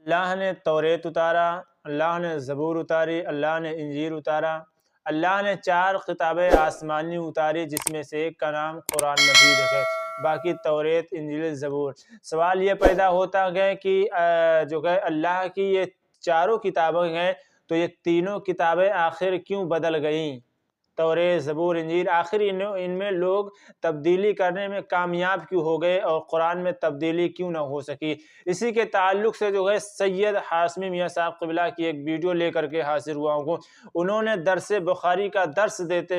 اللہ نے توریت اتارا، اللہ نے زبور اتاری، اللہ نے انجیل اتارا، اللہ نے 4 کتابیں آسمانی اتاری جس میں سے ایک کا نام قرآن مجید ہے، باقی توریت، انجیل، زبور۔ سوال یہ پیدا ہوتا ہے کہ جو ہے اللہ کی یہ 4 کتابیں ہیں تو یہ تینوں کتابیں آخر کیوں بدل گئیں؟ توریت، زبور، انجیل، آخر ان میں لوگ تبدیلی کرنے میں کامیاب کیوں ہو گئے اور قرآن میں تبدیلی کیوں نہ ہو سکی؟ اسی کے تعلق سے جو ہے سید ہاشمی میاں صاحب قبلہ کی ایک ویڈیو لے کر کے حاضر ہوا ہوں۔ انہوں نے درس بخاری کا درس دیتے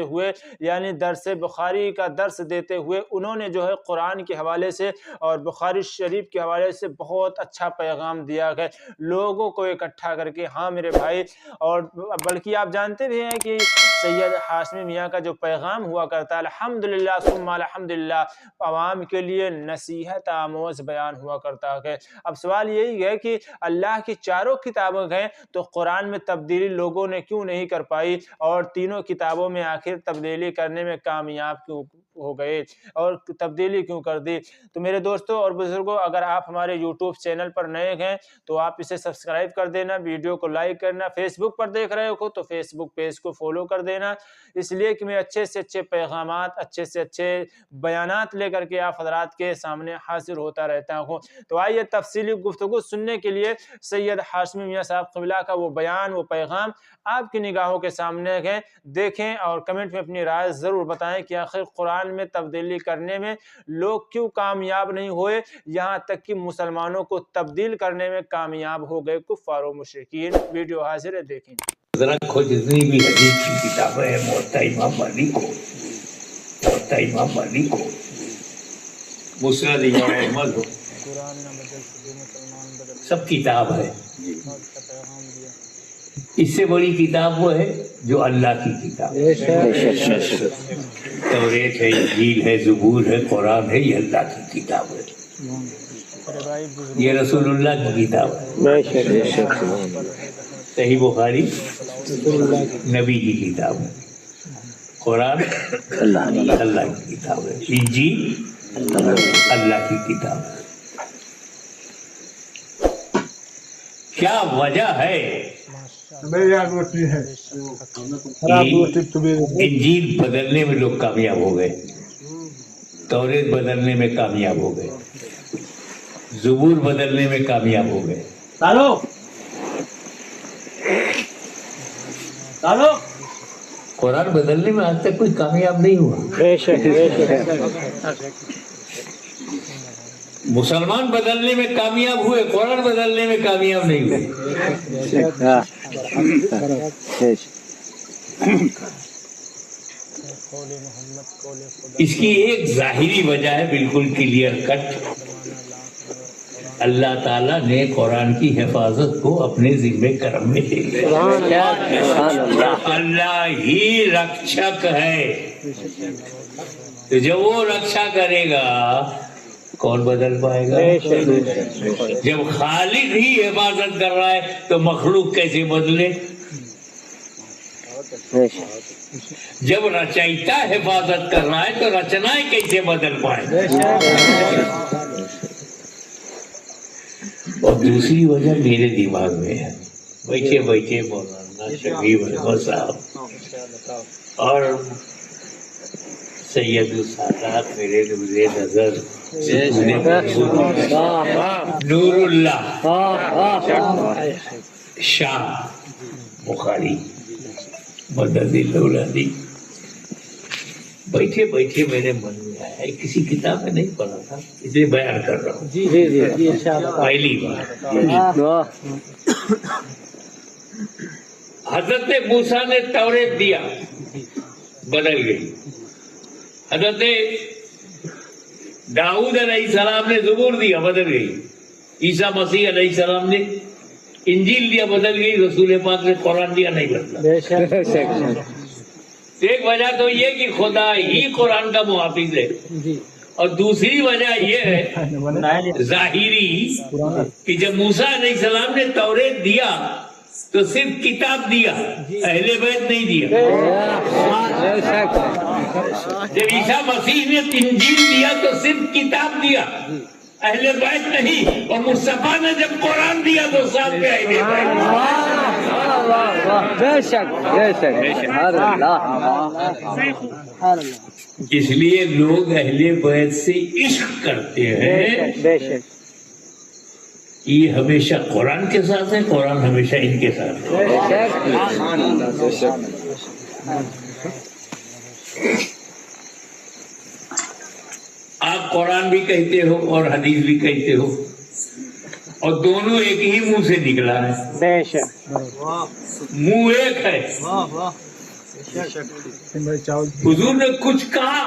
ہوئے انہوں نے جو ہے قرآن کے حوالے سے اور بخاری شریف کے حوالے سے بہت اچھا پیغام دیا ہے لوگوں کو اکٹھا کر کے۔ ہاں میرے بھائی، اور بلکہ آپ جانتے بھی ہیں کہ سید ہاشمی میاں کا جو پیغام ہوا کرتا ہے الحمدللہ ثم الحمدللہ، عوام کے لیے نصیحت آموز بیان ہوا کرتا ہے۔ اب سوال یہی ہے کہ اللہ کی 4 کتابیں ہیں تو قرآن میں تبدیلی لوگوں نے کیوں نہیں کر پائی اور تینوں کتابوں میں آخر تبدیلی کرنے میں کامیاب کیوں ہو گئے اور تبدیلی کیوں کر دی؟ تو میرے دوستوں اور بزرگوں، اگر آپ ہمارے یوٹیوب چینل پر نئے ہیں تو آپ اسے سبسکرائب کر دینا، ویڈیو کو لائک کرنا، فیس بک پر دیکھ رہے ہو تو فیس بک پیج کو فالو کر دینا، اس لیے کہ میں اچھے سے اچھے پیغامات، اچھے سے اچھے بیانات لے کر کے آپ حضرات کے سامنے حاضر ہوتا رہتا ہوں۔ تو آئیے تفصیلی گفتگو سننے کے لیے سید ہاشمی میاں صاحب قبلہ کا وہ بیان، وہ پیغام آپ کی نگاہوں کے سامنے ہے، دیکھیں اور کمنٹ میں اپنی رائے ضرور بتائیں کہ آخر قرآن میں تبدیلی کرنے میں لوگ کیوں کامیاب نہیں ہوئے، یہاں تک کہ مسلمانوں کو تبدیل کرنے میں کامیاب ہو گئے کفار و مشرکین۔ ویڈیو حاضر ہے، دیکھیں۔ ذرا کھو جتنی بھی حدیث کی کتابیں ہیں، موطا امام مالک ہو، مسند امام احمد ہو، سب کتاب ہے۔ اس سے بڑی کتاب وہ ہے جو اللہ کی کتاب ہے۔ توریت ہے، انجیل ہے، زبور ہے، قرآن ہے، یہ اللہ کی کتاب ہے، یہ رسول اللہ کی کتاب ہے۔ صحیح بخاری نبی کی کتاب ہے، قرآن اللہ کی کتاب ہے، انجیل اللہ کی کتاب ہے۔ کیا وجہ ہے انجیل بدلنے میں لوگ کامیاب ہو گئے، توریت بدلنے میں کامیاب ہو گئے، زبور بدلنے میں کامیاب ہو گئے، قرآن بدلنے میں آج تک کوئی کامیاب نہیں ہوا۔ مسلمان بدلنے میں کامیاب ہوئے، قرآن بدلنے میں کامیاب نہیں ہوئے۔ اس کی ایک ظاہری وجہ ہے، بالکل کلیئر کٹ، اللہ تعالیٰ نے قرآن کی حفاظت کو اپنے ذمہ کرم میں لے لیا۔ اللہ ہی رکشک ہے، تو جب وہ رکشا کرے گا کون بدل پائے گا؟ جب خالق ہی حفاظت کر رہا ہے تو مخلوق کیسے بدلے؟ جب رچائتا حفاظت کر رہا ہے تو رچنائیں کیسے بدل پائے؟ اور دوسری وجہ میرے دماغ میں ہے، بیٹھے مولانا شبیب احمد صاحب اور سید السادات میرے نظر نور اللہ شاہ بخاری مدد الاولادی، بیٹھے میرے من میں آیا، کسی کتاب میں نہیں پڑھا تھا اس لیے بیان کر رہا ہوں۔ پہلی بار حضرت موسیٰ نے توریت دیا، بدل گئی۔ حضرت داؤد علیہ السلام نے زبور دیا، بدل گئی۔ عیسیٰ مسیح علیہ السلام نے انجیل دیا، بدل گئی۔ رسول پاک نے قرآن دیا، نہیں بدلا۔ ایک وجہ تو یہ کہ خدا ہی قرآن کا محافظ ہے، اور دوسری وجہ یہ ہے ظاہری کہ جب موسیٰ علیہ السلام نے توریت دیا تو صرف کتاب دیا، اہل بیت نہیں دیا۔ جب عیسیٰ مسیح نے انجیل دیا تو صرف کتاب دیا، اہل بیت نہیں، اور مصطفیٰ نے جب قرآن دیا تو سب پہ اہل بیت۔ بے شک بے شک، سبحان اللہ، اس لیے لوگ اہل بیت سے عشق کرتے ہیں، بے شک یہ ہمیشہ قرآن کے ساتھ ہے، قرآن ہمیشہ ان کے ساتھ ہے۔ بے شک، آپ قرآن بھی کہتے ہو اور حدیث بھی کہتے ہو، اور دونوں ایک ہی منہ سے نکلا ہے، بے شک، منہ ایک ہے۔ حضور نے کچھ کہا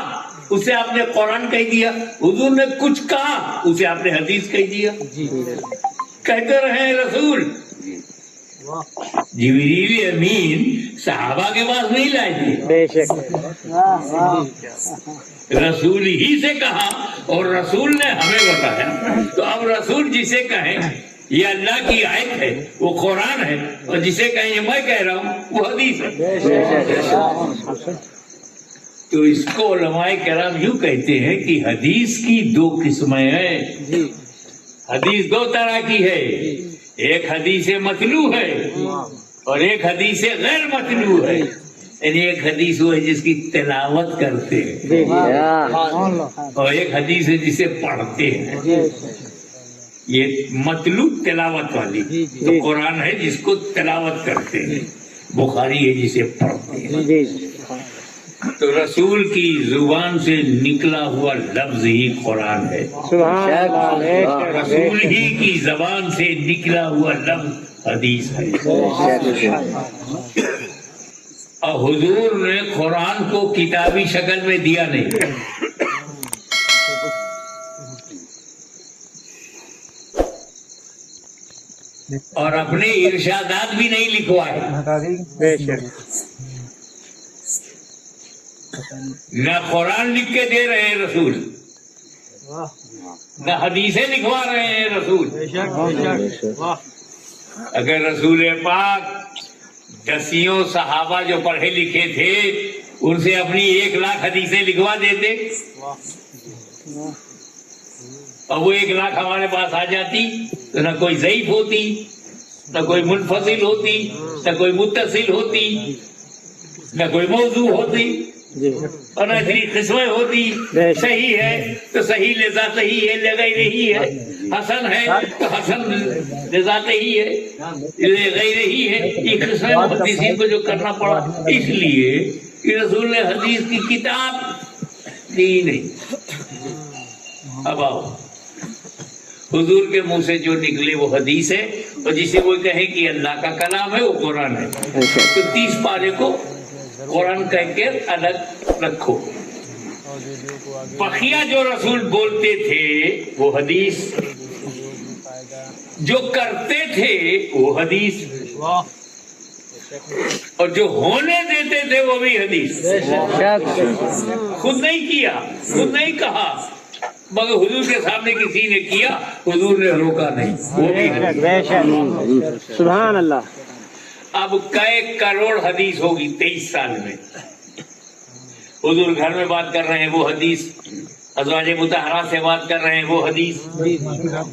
اسے آپ نے قرآن کہہ دیا، حضور نے کچھ کہا اسے آپ نے حدیث کہہ دیا۔ کہتے رہے رسول، جبریل امین صحابہ کے پاس نہیں لائے تھے، بے شک، رسول ہی سے کہا اور رسول نے ہمیں بتایا۔ تو اب رسول جسے کہیں یہ اللہ کی آیت ہے وہ قرآن ہے، اور جسے کہیں یہ میں کہہ رہا ہوں وہ حدیث ہے۔ تو اس کو علماء کرام یوں کہتے ہیں کہ حدیث کی دو قسمیں ہیں۔ حدیث دو طرح کی ہے، ایک حدیث مطلوع ہے اور ایک حدیث غیر مطلوع ہے۔ یعنی ایک حدیث وہ ہے جس کی تلاوت کرتے ہیں، اور ایک حدیث ہے جسے پڑھتے ہیں۔ یہ مطلوب تلاوت والی، تو قرآن ہے جس کو تلاوت کرتے ہیں، بخاری ہے جسے پڑھتے ہیں۔ تو رسول کی زبان سے نکلا ہوا لفظ ہی قرآن ہے، رسول ہی کی زبان سے نکلا ہوا لفظ حدیث ہے۔ اور حضور نے قرآن کو کتابی شکل میں دیا نہیں، اور اپنے ارشادات بھی نہیں لکھوائے، نہ قرآن لکھ کے دے رہے ہیں رسول، نہ حدیثیں لکھوا رہے ہیں رسول۔ اگر رسول پاک دسیوں صحابہ جو پڑھے لکھے تھے ان سے اپنی 1,00,000 حدیثیں لکھوا دیتے اور وہ 1,00,000 ہمارے پاس آ جاتی تو نہ کوئی ضعیف ہوتی، نہ کوئی منفصل ہوتی، نہ کوئی متصل ہوتی، نہ کوئی موضوع ہوتی، اور نہ اتنی قسمیں ہوتی۔ صحیح ہے تو صحیح لذات ہی ہے، لگائی رہی ہے، حسن ہے تو حسن لذات ہی ہے، غیر ہی ہے۔ یہ قسمیں محدثین کو جو کرنا پڑا اس لیے کہ رسول نے حدیث کی کتاب دی نہیں۔ اب آؤ، حضور کے منہ سے جو نکلے وہ حدیث ہے، اور جسے وہ کہے کہ اللہ کا کلام ہے وہ قرآن ہے۔ تو 30 پارے کو قرآن کہہ کے الگ رکھو، بقیہ جو رسول بولتے تھے وہ حدیث، جو کرتے تھے وہ حدیث، اور جو ہونے دیتے تھے وہ بھی حدیث۔ خود نہیں کیا، خود نہیں کہا، مگر حضور کے سامنے کسی نے کیا، حضور نے روکا نہیں، وہ بھی حدیث۔ سبحان اللہ۔ اب کئے کروڑ حدیث ہوگی 23 سال میں۔ حضور گھر میں بات کر رہے ہیں وہ حدیث، ازواج مطہرات سے بات کر رہے ہیں وہ حدیث،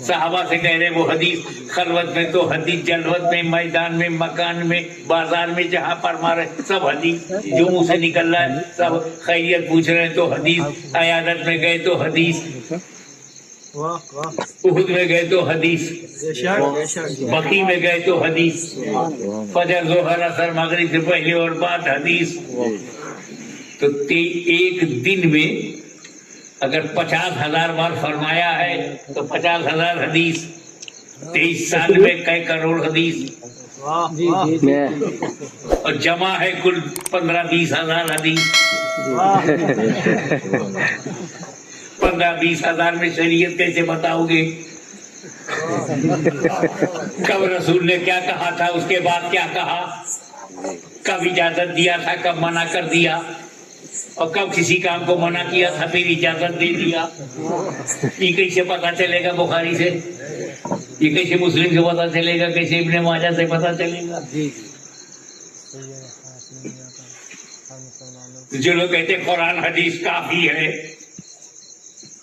صحابہ سے کہہ رہے ہیں وہ حدیث، خلوت میں تو حدیث، جلوت میں، میدان میں، مکان میں، بازار میں، جہاں پر مارے سب حدیث، جو منہ سے نکل رہا ہے سب، خیریت پوچھ رہے ہیں تو حدیث، عیادت میں گئے تو حدیث، احد میں گئے تو حدیث، بقی میں گئے تو حدیث، فجر ظہر عصر مغرب سے پہلے اور بعد حدیث۔ تو ایک دن میں اگر 50,000 بار فرمایا ہے تو 50,000 حدیث، 23 سال میں کئی کروڑ حدیث، اور جمع ہے کل 15-20 ہزار حدیث۔ 15-20 ہزار میں شریعت کیسے بتاؤ گے؟ کب رسول نے کیا کہا تھا، اس کے بعد کیا کہا، کب اجازت دیا تھا، کب منع کر دیا، اور کب کسی کام کو منع کیا تھا پھر اجازت دے دیا، یہ کیسے پتا چلے گا بخاری سے، یہ کیسے مسلم سے پتا چلے گا، کیسے ابن ماجہ سے پتا چلے گا؟ جو لوگ کہتے ہیں قرآن حدیث کافی ہے،